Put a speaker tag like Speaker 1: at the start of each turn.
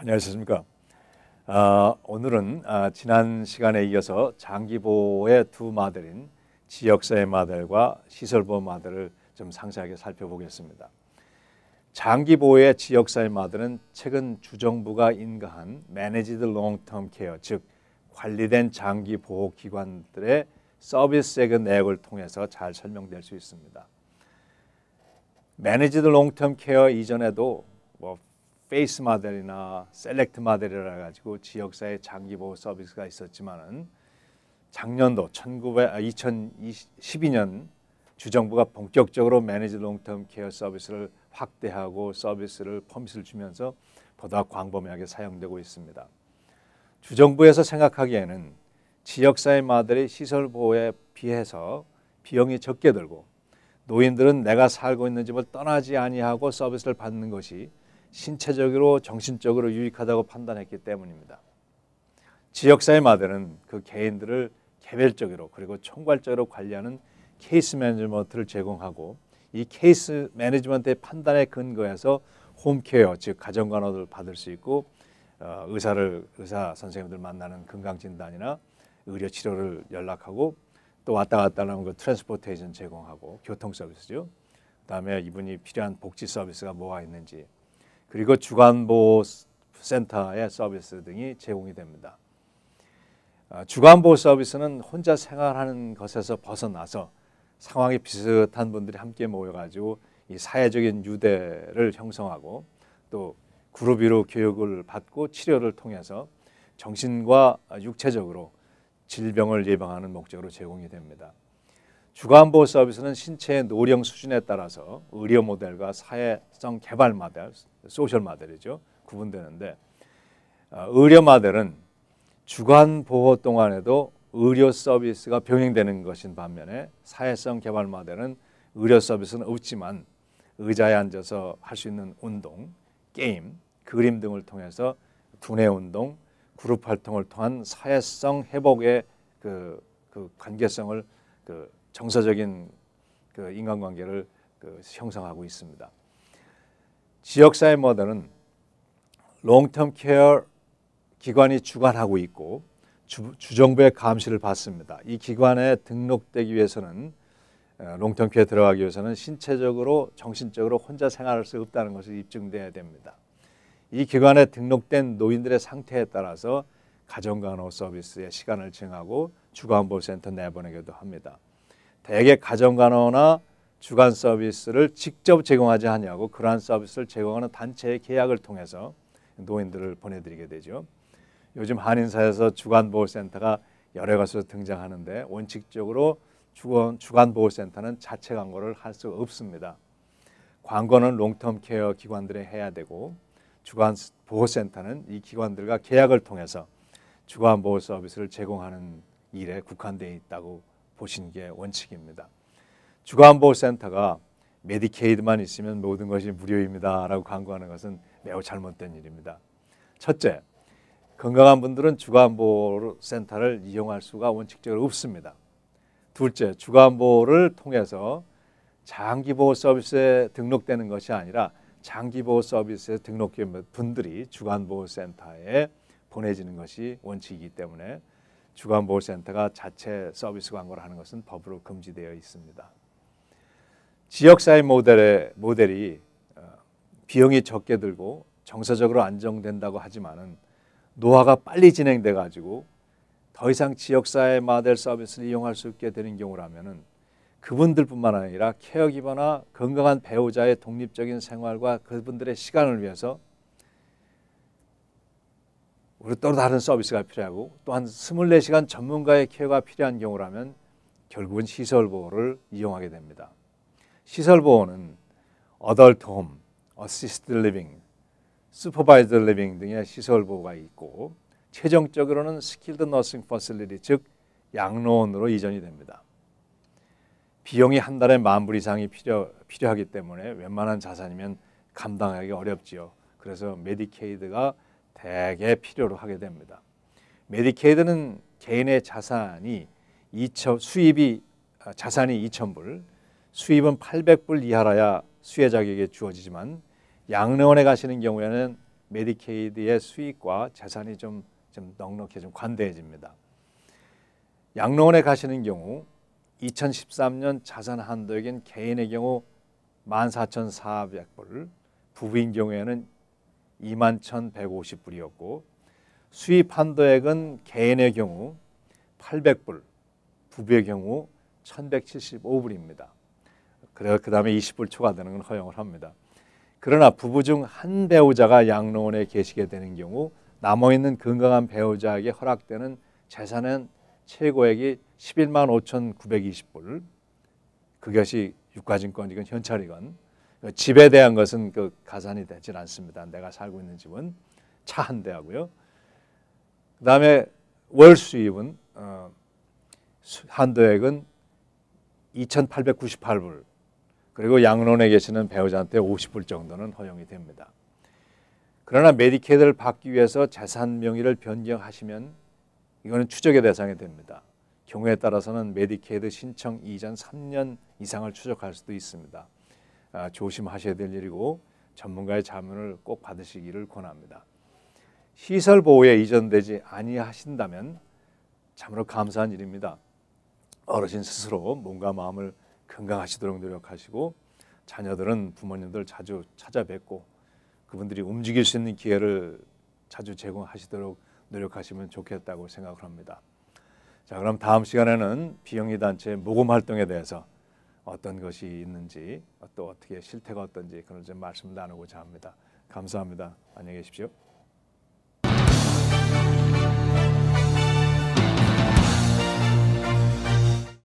Speaker 1: 안녕하십니까. 오늘은 지난 시간에 이어서 장기보호의 두 마들인 지역사회 마들과 시설보호 마들을 좀 상세하게 살펴보겠습니다. 장기보호의 지역사회 마들은 최근 주정부가 인가한 Managed Long-Term Care, 즉 관리된 장기보호 기관들의 서비스의 내역을 통해서 잘 설명될 수 있습니다. Managed Long-Term Care 이전에도 페이스 마델이나 셀렉트 마델이라 가지고 지역사회 장기보호 서비스가 있었지만은 작년도 2012년 주정부가 본격적으로 매니지 롱텀 케어 서비스를 확대하고 서비스를 퍼밋을 주면서 보다 광범위하게 사용되고 있습니다. 주정부에서 생각하기에는 지역사회 마델이 시설 보호에 비해서 비용이 적게 들고 노인들은 내가 살고 있는 집을 떠나지 아니하고 서비스를 받는 것이 신체적으로 정신적으로 유익하다고 판단했기 때문입니다. 지역사회 마들은 그 개인들을 개별적으로 그리고 총괄적으로 관리하는 케이스 매니지먼트를 제공하고 이 케이스 매니지먼트의 판단에 근거해서 홈케어 즉 가정간호를 받을 수 있고 의사 선생님들 만나는 건강진단이나 의료 치료를 연락하고 또 왔다 갔다 하는 그 트랜스포테이션 제공하고 교통 서비스죠. 그다음에 이분이 필요한 복지 서비스가 뭐가 있는지 그리고 주간보호센터의 서비스 등이 제공이 됩니다. 주간보호 서비스는 혼자 생활하는 것에서 벗어나서 상황이 비슷한 분들이 함께 모여가지고 이 사회적인 유대를 형성하고 또 그룹으로 교육을 받고 치료를 통해서 정신과 육체적으로 질병을 예방하는 목적으로 제공이 됩니다. 주간보호 서비스는 신체의 노령 수준에 따라서 의료 모델과 사회성 개발 모델, 소셜 모델이죠. 구분되는데 의료 모델은 주간보호 동안에도 의료 서비스가 병행되는 것인 반면에 사회성 개발 모델은 의료 서비스는 없지만 의자에 앉아서 할 수 있는 운동, 게임, 그림 등을 통해서 두뇌 운동, 그룹 활동을 통한 사회성 회복의 그 관계성을 정서적인 인간관계를 형성하고 있습니다. 지역사회 모델은 롱텀 케어 기관이 주관하고 있고 주정부의 감시를 받습니다. 이 기관에 등록되기 위해서는 롱텀 케어에 들어가기 위해서는 신체적으로 정신적으로 혼자 생활할 수 없다는 것을 입증돼야 됩니다. 이 기관에 등록된 노인들의 상태에 따라서 가정간호 서비스의 시간을 정하고 주간보호센터 내보내기도 합니다. 대개 가정간호나 주간 서비스를 직접 제공하지 아니하고 그러한 서비스를 제공하는 단체의 계약을 통해서 노인들을 보내드리게 되죠. 요즘 한인사에서 주간보호센터가 여러 곳에서 등장하는데 원칙적으로 주간보호센터는 자체 광고를 할 수 없습니다. 광고는 롱텀 케어 기관들이 해야 되고 주간보호센터는 이 기관들과 계약을 통해서 주간보호 서비스를 제공하는 일에 국한되어 있다고 보시는 게 원칙입니다. 주간보호센터가 메디케이드만 있으면 모든 것이 무료입니다 라고 광고하는 것은 매우 잘못된 일입니다. 첫째, 건강한 분들은 주간보호센터를 이용할 수가 원칙적으로 없습니다. 둘째, 주간보호를 통해서 장기보호 서비스에 등록되는 것이 아니라 장기보호 서비스에 등록된 분들이 주간보호센터에 보내지는 것이 원칙이기 때문에 주간보호센터가 자체 서비스 광고를 하는 것은 법으로 금지되어 있습니다. 지역사회 모델이 비용이 적게 들고 정서적으로 안정된다고 하지만은 노화가 빨리 진행돼 가지고 더 이상 지역사회 모델 서비스를 이용할 수 없게 되는 경우라면은 그분들뿐만 아니라 케어기버나 건강한 배우자의 독립적인 생활과 그분들의 시간을 위해서 우리 또 다른 서비스가 필요하고 또한 24시간 전문가의 케어가 필요한 경우라면 결국은 시설보호를 이용하게 됩니다. 시설보호는 어덜트 홈, 어시스티드 리빙, 슈퍼바이저 리빙 등의 시설보호가 있고 최종적으로는 스킬드 너싱 퍼실리티 즉 양로원으로 이전이 됩니다. 비용이 한 달에 $10,000 이상이 필요하기 때문에 웬만한 자산이면 감당하기 어렵지요. 그래서 메디케이드가 대개 필요로 하게 됩니다. 메디케이드는 개인의 자산이 자산이 $2,000, 수입은 $800 이하라야 수혜 자격이 주어지지만 양로원에 가시는 경우에는 메디케이드의 수익과 재산이 좀 넉넉해 좀 관대해집니다. 양로원에 가시는 경우 2013년 자산 한도액인 개인의 경우 14,400불, 부부인 경우에는 21,150불이었고 수입 한도액은 개인의 경우 800불, 부부의 경우 1,175불입니다. 그래서 그 다음에 20불 초과되는 건 허용을 합니다. 그러나 부부 중 한 배우자가 양로원에 계시게 되는 경우 남아있는 건강한 배우자에게 허락되는 재산은 최고액이 11만 5,920불, 그것이 유가증권이건 현찰이건 집에 대한 것은 그 가산이 되질 않습니다. 내가 살고 있는 집은 차 한 대하고요. 그 다음에 월 수입은 한도액은 2,898불, 그리고 양로원에 계시는 배우자한테 50불 정도는 허용이 됩니다. 그러나 메디케이드를 받기 위해서 재산 명의를 변경하시면 이거는 추적의 대상이 됩니다. 경우에 따라서는 메디케이드 신청 이전 3년 이상을 추적할 수도 있습니다. 조심하셔야 될 일이고 전문가의 자문을 꼭 받으시기를 권합니다. 시설 보호에 이전되지 아니하신다면 참으로 감사한 일입니다. 어르신 스스로 몸과 마음을 건강하시도록 노력하시고 자녀들은 부모님들 자주 찾아뵙고 그분들이 움직일 수 있는 기회를 자주 제공하시도록 노력하시면 좋겠다고 생각을 합니다. 자, 그럼 다음 시간에는 비영리 단체의 모금 활동에 대해서 어떤 것이 있는지 또 어떻게 실태가 어떤지 그런 좀 말씀 나누고자 합니다. 감사합니다. 안녕히 계십시오.